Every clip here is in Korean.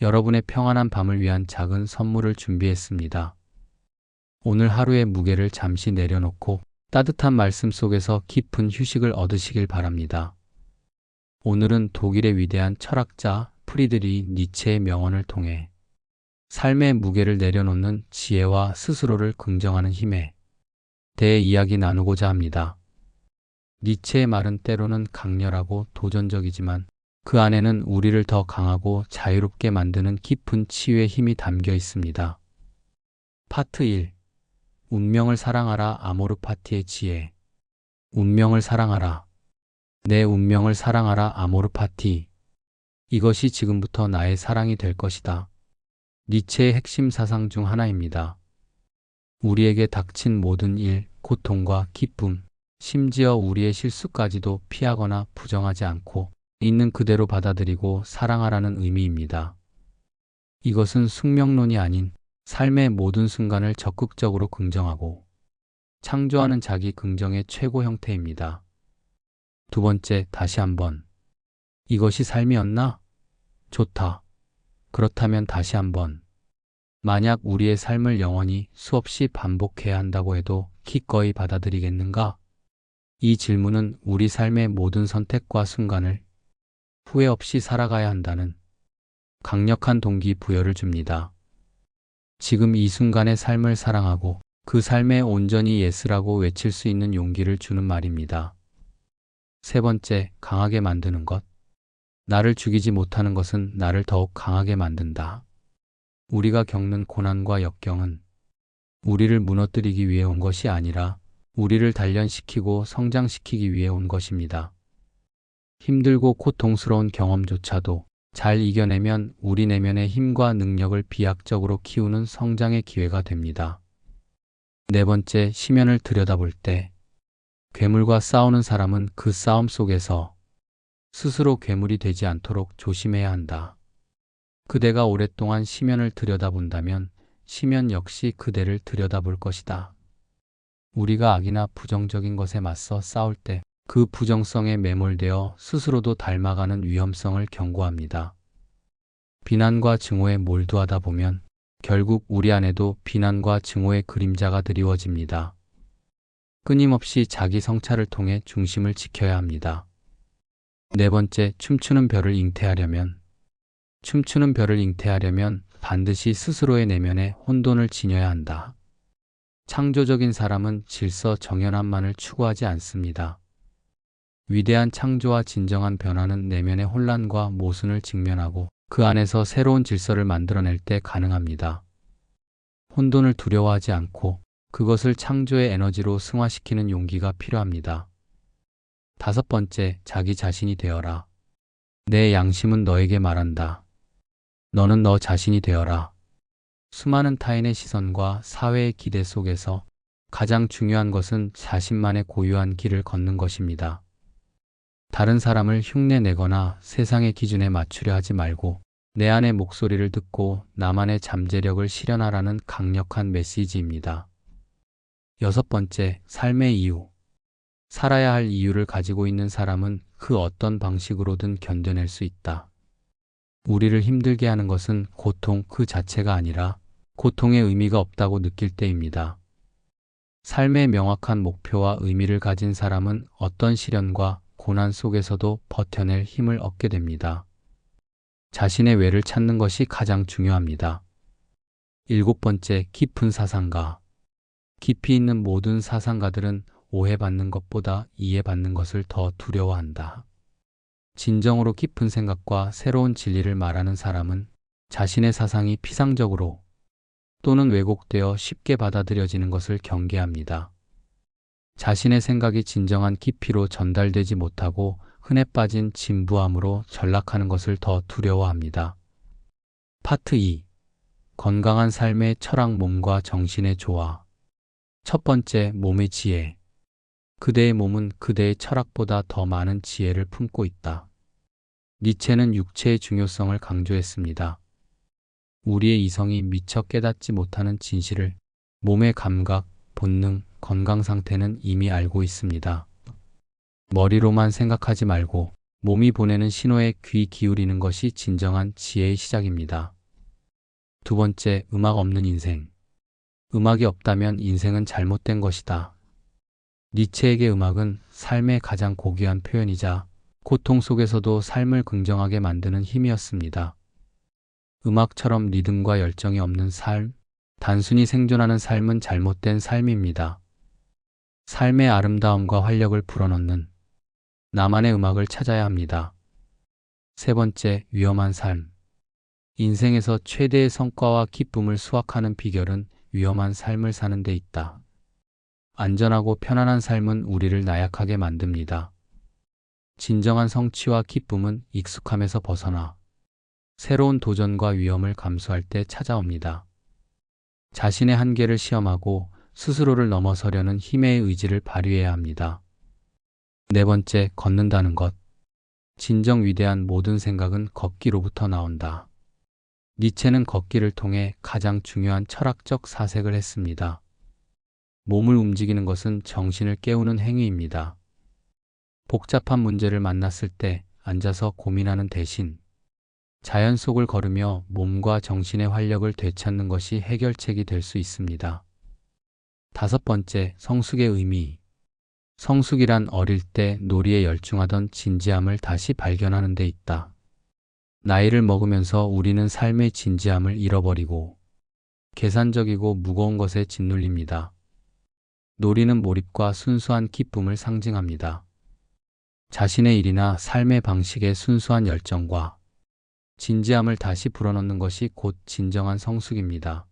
여러분의 평안한 밤을 위한 작은 선물을 준비했습니다. 오늘 하루의 무게를 잠시 내려놓고 따뜻한 말씀 속에서 깊은 휴식을 얻으시길 바랍니다. 오늘은 독일의 위대한 철학자 프리드리히 니체의 명언을 통해 삶의 무게를 내려놓는 지혜와 스스로를 긍정하는 힘에 대해 이야기 나누고자 합니다. 니체의 말은 때로는 강렬하고 도전적이지만 그 안에는 우리를 더 강하고 자유롭게 만드는 깊은 치유의 힘이 담겨 있습니다. 파트 1. 운명을 사랑하라. 아모르 파티의 지혜. 운명을 사랑하라. 내 운명을 사랑하라. 아모르 파티. 이것이 지금부터 나의 사랑이 될 것이다. 니체의 핵심 사상 중 하나입니다. 우리에게 닥친 모든 일, 고통과 기쁨, 심지어 우리의 실수까지도 피하거나 부정하지 않고 있는 그대로 받아들이고 사랑하라는 의미입니다. 이것은 숙명론이 아닌 삶의 모든 순간을 적극적으로 긍정하고 창조하는 자기 긍정의 최고 형태입니다. 두 번째, 다시 한번. 이것이 삶이었나? 좋다. 그렇다면 다시 한번. 만약 우리의 삶을 영원히 수없이 반복해야 한다고 해도 기꺼이 받아들이겠는가? 이 질문은 우리 삶의 모든 선택과 순간을 후회 없이 살아가야 한다는 강력한 동기부여를 줍니다. 지금 이 순간의 삶을 사랑하고 그 삶에 온전히 예스라고 외칠 수 있는 용기를 주는 말입니다. 세 번째, 강하게 만드는 것. 나를 죽이지 못하는 것은 나를 더욱 강하게 만든다. 우리가 겪는 고난과 역경은 우리를 무너뜨리기 위해 온 것이 아니라 우리를 단련시키고 성장시키기 위해 온 것입니다. 힘들고 고통스러운 경험조차도 잘 이겨내면 우리 내면의 힘과 능력을 비약적으로 키우는 성장의 기회가 됩니다. 네 번째, 심연을 들여다볼 때. 괴물과 싸우는 사람은 그 싸움 속에서 스스로 괴물이 되지 않도록 조심해야 한다. 그대가 오랫동안 심연을 들여다본다면 심연 역시 그대를 들여다볼 것이다. 우리가 악이나 부정적인 것에 맞서 싸울 때 그 부정성에 매몰되어 스스로도 닮아가는 위험성을 경고합니다. 비난과 증오에 몰두하다 보면 결국 우리 안에도 비난과 증오의 그림자가 드리워집니다. 끊임없이 자기 성찰을 통해 중심을 지켜야 합니다. 네 번째, 춤추는 별을 잉태하려면 반드시 스스로의 내면에 혼돈을 지녀야 한다. 창조적인 사람은 질서 정연함만을 추구하지 않습니다. 위대한 창조와 진정한 변화는 내면의 혼란과 모순을 직면하고 그 안에서 새로운 질서를 만들어낼 때 가능합니다. 혼돈을 두려워하지 않고 그것을 창조의 에너지로 승화시키는 용기가 필요합니다. 다섯 번째, 자기 자신이 되어라. 내 양심은 너에게 말한다. 너는 너 자신이 되어라. 수많은 타인의 시선과 사회의 기대 속에서 가장 중요한 것은 자신만의 고유한 길을 걷는 것입니다. 다른 사람을 흉내내거나 세상의 기준에 맞추려 하지 말고 내 안의 목소리를 듣고 나만의 잠재력을 실현하라는 강력한 메시지입니다. 여섯 번째, 삶의 이유. 살아야 할 이유를 가지고 있는 사람은 그 어떤 방식으로든 견뎌낼 수 있다. 우리를 힘들게 하는 것은 고통 그 자체가 아니라 고통의 의미가 없다고 느낄 때입니다. 삶의 명확한 목표와 의미를 가진 사람은 어떤 시련과 고난 속에서도 버텨낼 힘을 얻게 됩니다. 자신의 왜를 찾는 것이 가장 중요합니다. 일곱 번째, 깊은 사상가. 깊이 있는 모든 사상가들은 오해받는 것보다 이해받는 것을 더 두려워한다. 진정으로 깊은 생각과 새로운 진리를 말하는 사람은 자신의 사상이 피상적으로 또는 왜곡되어 쉽게 받아들여지는 것을 경계합니다. 자신의 생각이 진정한 깊이로 전달되지 못하고 흔해 빠진 진부함으로 전락하는 것을 더 두려워합니다. 파트 2. 건강한 삶의 철학. 몸과 정신의 조화. 첫 번째, 몸의 지혜. 그대의 몸은 그대의 철학보다 더 많은 지혜를 품고 있다. 니체는 육체의 중요성을 강조했습니다. 우리의 이성이 미처 깨닫지 못하는 진실을 몸의 감각, 본능, 건강 상태는 이미 알고 있습니다. 머리로만 생각하지 말고 몸이 보내는 신호에 귀 기울이는 것이 진정한 지혜의 시작입니다. 두 번째, 음악 없는 인생. 음악이 없다면 인생은 잘못된 것이다. 니체에게 음악은 삶의 가장 고귀한 표현이자 고통 속에서도 삶을 긍정하게 만드는 힘이었습니다. 음악처럼 리듬과 열정이 없는 삶, 단순히 생존하는 삶은 잘못된 삶입니다. 삶의 아름다움과 활력을 불어넣는 나만의 음악을 찾아야 합니다. 세 번째, 위험한 삶. 인생에서 최대의 성과와 기쁨을 수확하는 비결은 위험한 삶을 사는 데 있다. 안전하고 편안한 삶은 우리를 나약하게 만듭니다. 진정한 성취와 기쁨은 익숙함에서 벗어나 새로운 도전과 위험을 감수할 때 찾아옵니다. 자신의 한계를 시험하고 스스로를 넘어서려는 힘의 의지를 발휘해야 합니다. 네 번째, 걷는다는 것. 진정 위대한 모든 생각은 걷기로부터 나온다. 니체는 걷기를 통해 가장 중요한 철학적 사색을 했습니다. 몸을 움직이는 것은 정신을 깨우는 행위입니다. 복잡한 문제를 만났을 때 앉아서 고민하는 대신 자연 속을 걸으며 몸과 정신의 활력을 되찾는 것이 해결책이 될 수 있습니다. 다섯 번째, 성숙의 의미. 성숙이란 어릴 때 놀이에 열중하던 진지함을 다시 발견하는 데 있다. 나이를 먹으면서 우리는 삶의 진지함을 잃어버리고 계산적이고 무거운 것에 짓눌립니다. 놀이는 몰입과 순수한 기쁨을 상징합니다. 자신의 일이나 삶의 방식에 순수한 열정과 진지함을 다시 불어넣는 것이 곧 진정한 성숙입니다.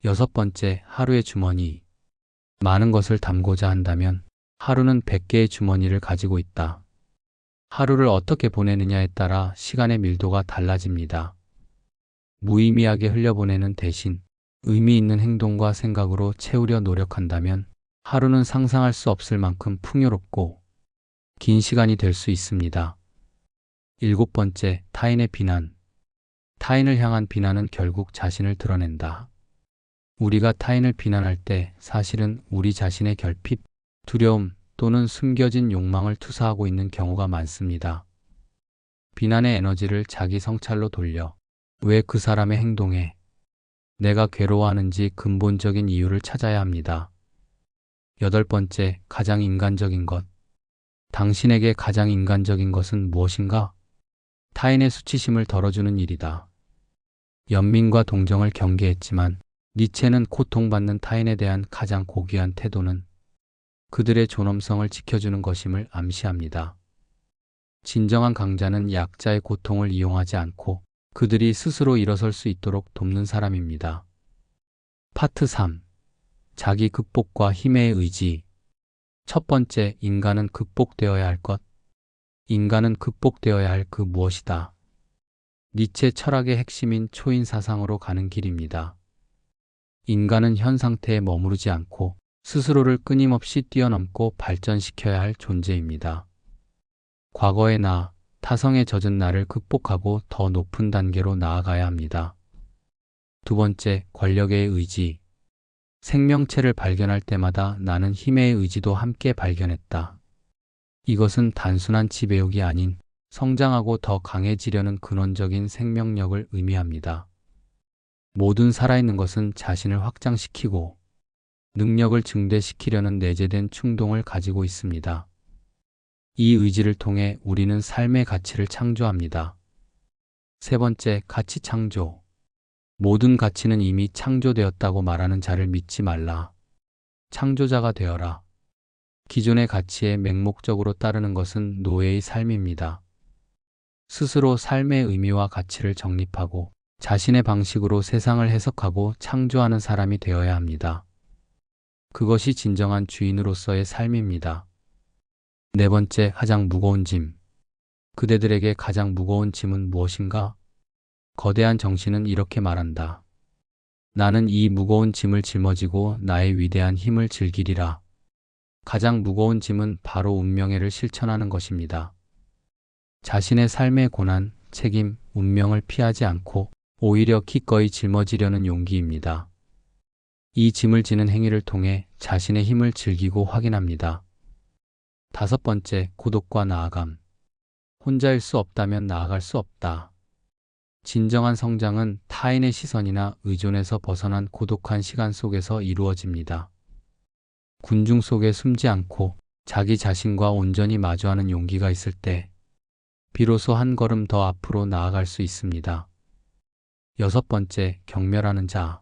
여섯 번째, 하루의 주머니. 많은 것을 담고자 한다면 하루는 100개의 주머니를 가지고 있다. 하루를 어떻게 보내느냐에 따라 시간의 밀도가 달라집니다. 무의미하게 흘려보내는 대신 의미 있는 행동과 생각으로 채우려 노력한다면 하루는 상상할 수 없을 만큼 풍요롭고 긴 시간이 될 수 있습니다. 일곱 번째, 타인의 비난. 타인을 향한 비난은 결국 자신을 드러낸다. 우리가 타인을 비난할 때 사실은 우리 자신의 결핍, 두려움 또는 숨겨진 욕망을 투사하고 있는 경우가 많습니다. 비난의 에너지를 자기 성찰로 돌려 왜 그 사람의 행동에 내가 괴로워하는지 근본적인 이유를 찾아야 합니다. 여덟 번째, 가장 인간적인 것. 당신에게 가장 인간적인 것은 무엇인가? 타인의 수치심을 덜어주는 일이다. 연민과 동정을 경계했지만 니체는 고통받는 타인에 대한 가장 고귀한 태도는 그들의 존엄성을 지켜주는 것임을 암시합니다. 진정한 강자는 약자의 고통을 이용하지 않고 그들이 스스로 일어설 수 있도록 돕는 사람입니다. 파트 3. 자기 극복과 힘의 의지. 첫 번째, 인간은 극복되어야 할 것. 인간은 극복되어야 할 그 무엇이다. 니체 철학의 핵심인 초인 사상으로 가는 길입니다. 인간은 현 상태에 머무르지 않고 스스로를 끊임없이 뛰어넘고 발전시켜야 할 존재입니다. 과거의 나, 타성에 젖은 나를 극복하고 더 높은 단계로 나아가야 합니다. 두 번째, 권력의 의지. 생명체를 발견할 때마다 나는 힘의 의지도 함께 발견했다. 이것은 단순한 지배욕이 아닌 성장하고 더 강해지려는 근원적인 생명력을 의미합니다. 모든 살아있는 것은 자신을 확장시키고 능력을 증대시키려는 내재된 충동을 가지고 있습니다. 이 의지를 통해 우리는 삶의 가치를 창조합니다. 세 번째, 가치 창조. 모든 가치는 이미 창조되었다고 말하는 자를 믿지 말라. 창조자가 되어라. 기존의 가치에 맹목적으로 따르는 것은 노예의 삶입니다. 스스로 삶의 의미와 가치를 정립하고 자신의 방식으로 세상을 해석하고 창조하는 사람이 되어야 합니다. 그것이 진정한 주인으로서의 삶입니다. 네 번째, 가장 무거운 짐. 그대들에게 가장 무거운 짐은 무엇인가? 거대한 정신은 이렇게 말한다. 나는 이 무거운 짐을 짊어지고 나의 위대한 힘을 즐기리라. 가장 무거운 짐은 바로 운명애를 실천하는 것입니다. 자신의 삶의 고난, 책임, 운명을 피하지 않고 오히려 기꺼이 짊어지려는 용기입니다. 이 짐을 지는 행위를 통해 자신의 힘을 즐기고 확인합니다. 다섯 번째, 고독과 나아감. 혼자일 수 없다면 나아갈 수 없다. 진정한 성장은 타인의 시선이나 의존에서 벗어난 고독한 시간 속에서 이루어집니다. 군중 속에 숨지 않고 자기 자신과 온전히 마주하는 용기가 있을 때 비로소 한 걸음 더 앞으로 나아갈 수 있습니다. 여섯 번째, 경멸하는 자.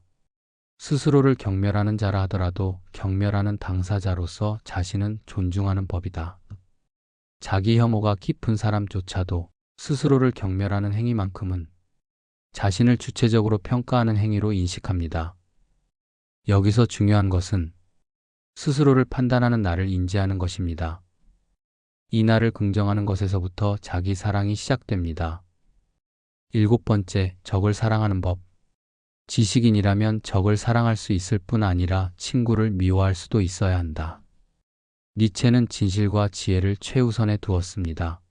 스스로를 경멸하는 자라 하더라도 경멸하는 당사자로서 자신은 존중하는 법이다. 자기 혐오가 깊은 사람조차도 스스로를 경멸하는 행위만큼은 자신을 주체적으로 평가하는 행위로 인식합니다. 여기서 중요한 것은 스스로를 판단하는 나를 인지하는 것입니다. 이 나를 긍정하는 것에서부터 자기 사랑이 시작됩니다. 일곱 번째, 적을 사랑하는 법. 지식인이라면 적을 사랑할 수 있을 뿐 아니라 친구를 미워할 수도 있어야 한다. 니체는 진실과 지혜를 최우선에 두었습니다.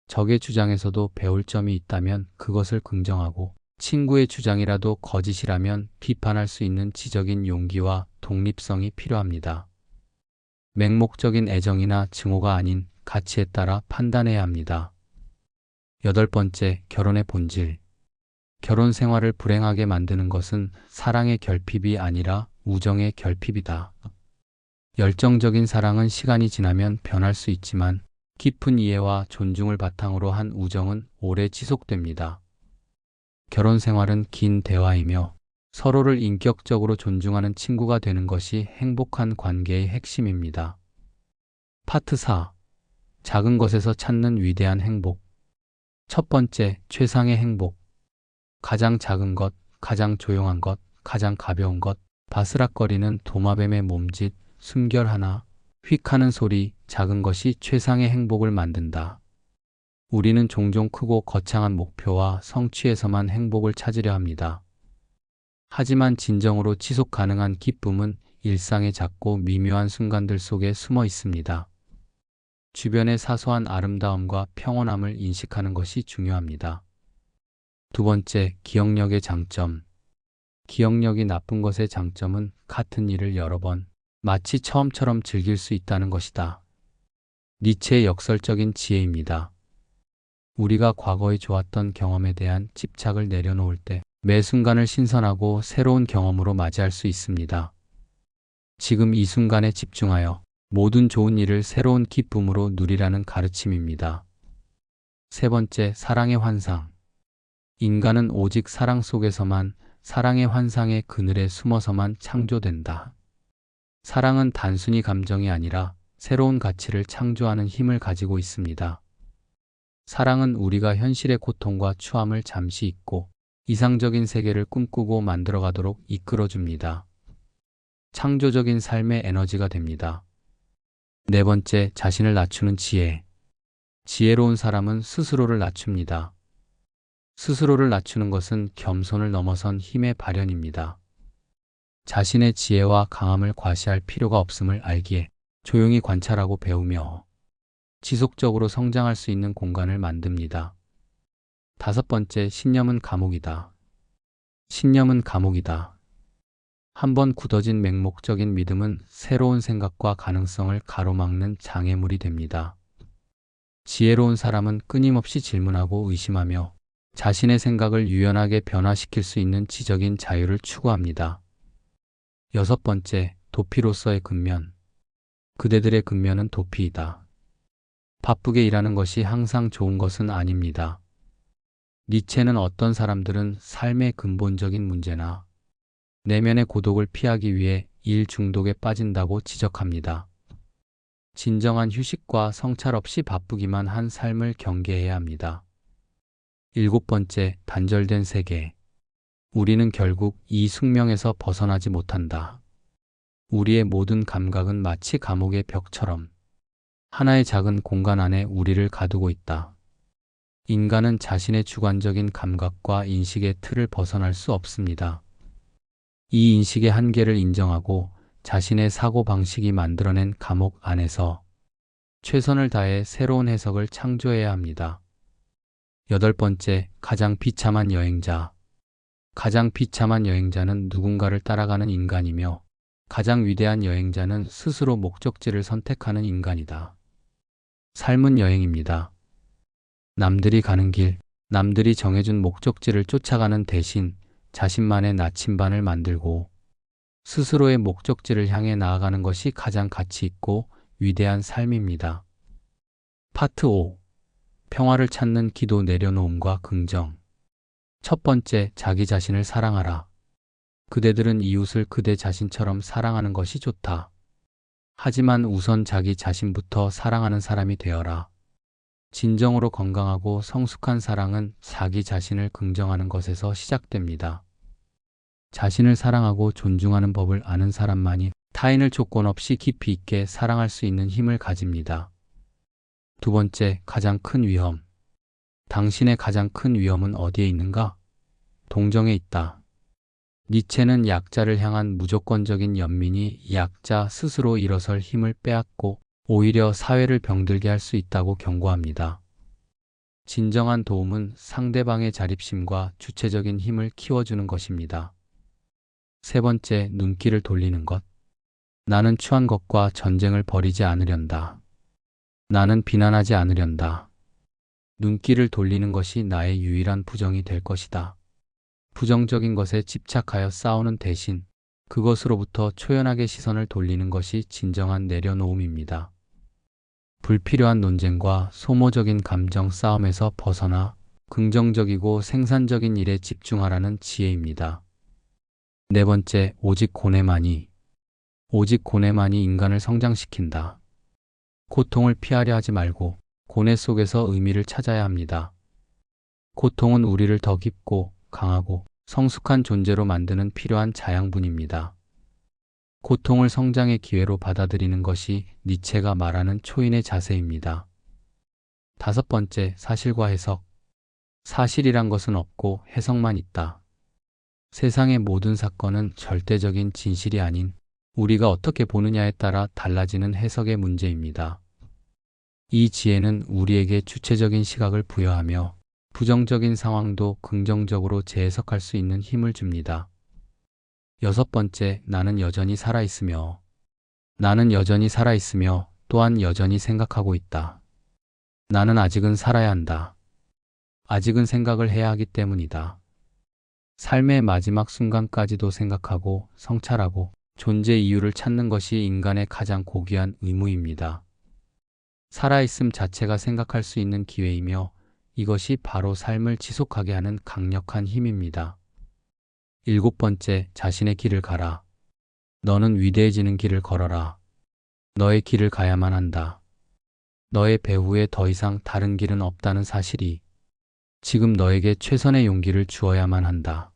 적의 주장에서도 배울 점이 있다면 그것을 긍정하고 친구의 주장이라도 거짓이라면 비판할 수 있는 지적인 용기와 독립성이 필요합니다. 맹목적인 애정이나 증오가 아닌 가치에 따라 판단해야 합니다. 여덟 번째, 결혼의 본질. 결혼 생활을 불행하게 만드는 것은 사랑의 결핍이 아니라 우정의 결핍이다. 열정적인 사랑은 시간이 지나면 변할 수 있지만 깊은 이해와 존중을 바탕으로 한 우정은 오래 지속됩니다. 결혼 생활은 긴 대화이며 서로를 인격적으로 존중하는 친구가 되는 것이 행복한 관계의 핵심입니다. 파트 4. 작은 것에서 찾는 위대한 행복. 첫 번째, 최상의 행복. 가장 작은 것, 가장 조용한 것, 가장 가벼운 것, 바스락거리는 도마뱀의 몸짓, 숨결 하나, 휙 하는 소리, 작은 것이 최상의 행복을 만든다. 우리는 종종 크고 거창한 목표와 성취에서만 행복을 찾으려 합니다. 하지만 진정으로 지속 가능한 기쁨은 일상의 작고 미묘한 순간들 속에 숨어 있습니다. 주변의 사소한 아름다움과 평온함을 인식하는 것이 중요합니다. 두 번째, 기억력의 장점. 기억력이 나쁜 것의 장점은 같은 일을 여러 번, 마치 처음처럼 즐길 수 있다는 것이다. 니체의 역설적인 지혜입니다. 우리가 과거에 좋았던 경험에 대한 집착을 내려놓을 때 매 순간을 신선하고 새로운 경험으로 맞이할 수 있습니다. 지금 이 순간에 집중하여 모든 좋은 일을 새로운 기쁨으로 누리라는 가르침입니다. 세 번째, 사랑의 환상. 인간은 오직 사랑 속에서만, 사랑의 환상의 그늘에 숨어서만 창조된다. 사랑은 단순히 감정이 아니라 새로운 가치를 창조하는 힘을 가지고 있습니다. 사랑은 우리가 현실의 고통과 추함을 잠시 잊고 이상적인 세계를 꿈꾸고 만들어가도록 이끌어줍니다. 창조적인 삶의 에너지가 됩니다. 네 번째, 자신을 낮추는 지혜. 지혜로운 사람은 스스로를 낮춥니다. 스스로를 낮추는 것은 겸손을 넘어선 힘의 발현입니다. 자신의 지혜와 강함을 과시할 필요가 없음을 알기에 조용히 관찰하고 배우며 지속적으로 성장할 수 있는 공간을 만듭니다. 다섯 번째, 신념은 감옥이다. 신념은 감옥이다. 한번 굳어진 맹목적인 믿음은 새로운 생각과 가능성을 가로막는 장애물이 됩니다. 지혜로운 사람은 끊임없이 질문하고 의심하며 자신의 생각을 유연하게 변화시킬 수 있는 지적인 자유를 추구합니다. 여섯 번째, 도피로서의 근면. 그대들의 근면은 도피이다. 바쁘게 일하는 것이 항상 좋은 것은 아닙니다. 니체는 어떤 사람들은 삶의 근본적인 문제나 내면의 고독을 피하기 위해 일 중독에 빠진다고 지적합니다. 진정한 휴식과 성찰 없이 바쁘기만 한 삶을 경계해야 합니다. 일곱 번째, 단절된 세계. 우리는 결국 이 숙명에서 벗어나지 못한다. 우리의 모든 감각은 마치 감옥의 벽처럼 하나의 작은 공간 안에 우리를 가두고 있다. 인간은 자신의 주관적인 감각과 인식의 틀을 벗어날 수 없습니다. 이 인식의 한계를 인정하고 자신의 사고방식이 만들어낸 감옥 안에서 최선을 다해 새로운 해석을 창조해야 합니다. 여덟 번째, 가장 비참한 여행자. 가장 비참한 여행자는 누군가를 따라가는 인간이며 가장 위대한 여행자는 스스로 목적지를 선택하는 인간이다. 삶은 여행입니다. 남들이 가는 길, 남들이 정해준 목적지를 쫓아가는 대신 자신만의 나침반을 만들고 스스로의 목적지를 향해 나아가는 것이 가장 가치 있고 위대한 삶입니다. 파트 5. 평화를 찾는 기도 내려놓음과 긍정. 첫 번째, 자기 자신을 사랑하라. 그대들은 이웃을 그대 자신처럼 사랑하는 것이 좋다. 하지만 우선 자기 자신부터 사랑하는 사람이 되어라. 진정으로 건강하고 성숙한 사랑은 자기 자신을 긍정하는 것에서 시작됩니다. 자신을 사랑하고 존중하는 법을 아는 사람만이 타인을 조건 없이 깊이 있게 사랑할 수 있는 힘을 가집니다. 두 번째, 가장 큰 위험. 당신의 가장 큰 위험은 어디에 있는가? 동정에 있다. 니체는 약자를 향한 무조건적인 연민이 약자 스스로 일어설 힘을 빼앗고 오히려 사회를 병들게 할 수 있다고 경고합니다. 진정한 도움은 상대방의 자립심과 주체적인 힘을 키워주는 것입니다. 세 번째, 눈길을 돌리는 것. 나는 추한 것과 전쟁을 벌이지 않으련다. 나는 비난하지 않으련다. 눈길을 돌리는 것이 나의 유일한 부정이 될 것이다. 부정적인 것에 집착하여 싸우는 대신 그것으로부터 초연하게 시선을 돌리는 것이 진정한 내려놓음입니다. 불필요한 논쟁과 소모적인 감정 싸움에서 벗어나 긍정적이고 생산적인 일에 집중하라는 지혜입니다. 네 번째, 오직 고뇌만이. 오직 고뇌만이 인간을 성장시킨다. 고통을 피하려 하지 말고 고뇌 속에서 의미를 찾아야 합니다. 고통은 우리를 더 깊고 강하고 성숙한 존재로 만드는 필요한 자양분입니다. 고통을 성장의 기회로 받아들이는 것이 니체가 말하는 초인의 자세입니다. 다섯 번째, 사실과 해석. 사실이란 것은 없고 해석만 있다. 세상의 모든 사건은 절대적인 진실이 아닌 우리가 어떻게 보느냐에 따라 달라지는 해석의 문제입니다. 이 지혜는 우리에게 주체적인 시각을 부여하며 부정적인 상황도 긍정적으로 재해석할 수 있는 힘을 줍니다. 여섯 번째, 나는 여전히 살아있으며. 나는 여전히 살아있으며 또한 여전히 생각하고 있다. 나는 아직은 살아야 한다. 아직은 생각을 해야 하기 때문이다. 삶의 마지막 순간까지도 생각하고 성찰하고 존재 이유를 찾는 것이 인간의 가장 고귀한 의무입니다. 살아있음 자체가 생각할 수 있는 기회이며 이것이 바로 삶을 지속하게 하는 강력한 힘입니다. 일곱 번째, 자신의 길을 가라. 너는 위대해지는 길을 걸어라. 너의 길을 가야만 한다. 너의 배후에 더 이상 다른 길은 없다는 사실이 지금 너에게 최선의 용기를 주어야만 한다.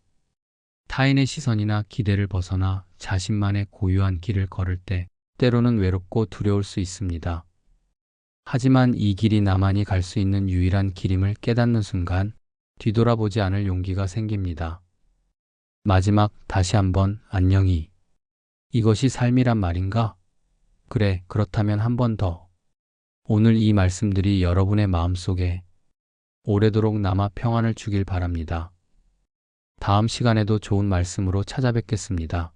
타인의 시선이나 기대를 벗어나 자신만의 고유한 길을 걸을 때 때로는 외롭고 두려울 수 있습니다. 하지만 이 길이 나만이 갈 수 있는 유일한 길임을 깨닫는 순간 뒤돌아보지 않을 용기가 생깁니다. 마지막, 다시 한번 안녕히. 이것이 삶이란 말인가? 그래, 그렇다면 한 번 더. 오늘 이 말씀들이 여러분의 마음속에 오래도록 남아 평안을 주길 바랍니다. 다음 시간에도 좋은 말씀으로 찾아뵙겠습니다.